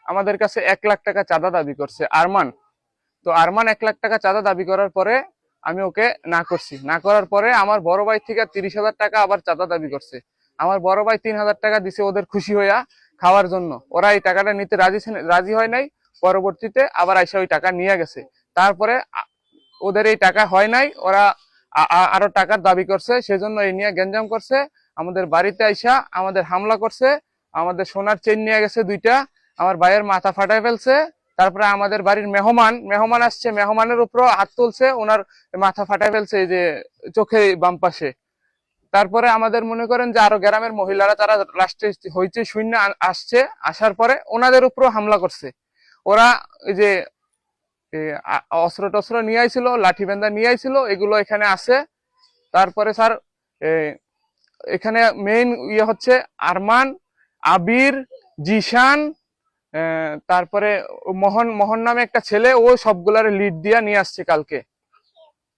আমাদের কাছে 1 লাখ টাকা চাঁদা দাবি করছে আরমান। তো আরমান 1 লাখ টাকা চাঁদা দাবি করার পরে আমি ওকে না করছি। না করার পরে আমার বড় ভাই থেকে 30,000 টাকা আবার চাঁদা দাবি করছে। আমার বড় ভাই 3,000 টাকা দিছে ওদের খুশি হইয়া খাওয়ার জন্য। ওরা এই টাকাটা নিতে রাজি হয় নাই। পরবর্তীতে আবার আইসা ওই টাকা নিয়ে গেছে। তারপরে ওদের এই টাকা হয় নাই, ওরা আরো টাকার দাবি করছে, সেজন্য এই নিয়ে গ্যাঞ্জাম করছে। আমাদের বাড়িতে আইসা আমাদের হামলা করছে, আমাদের সোনার চেন নিয়ে গেছে 2টা, আমার ভাইয়ের মাথা ফাটায় ফেলছে। তারপরে আমাদের বাড়ির মেহমান আসছে, মেহমানের উপর হাত তুলছে, ওনার মাথা ফাটায় ফেলছে এই যে চোখে বাম পাশে। তারপরে আমাদের মনে করেন যে আরো গ্রামের মহিলারা তারা লাস্টে হইচে শূন্য আসছে, আসার পরে ওনাদের উপর হামলা করছে। ওরা এই যে অস্ত্র টস্ত্র নিয়ে আইছিল, লাঠি বেন্দা নিয়ে আইছিল, এগুলো এখানে আছে। তারপরে স্যার এখানে মেইন ইয়ে হচ্ছে আরমান, আবির, জিশান, তারপরে মোহন মোহন নামে একটা ছেলে, ও সবগুলার লিড দিয়া নিয়ে আসছে কালকে।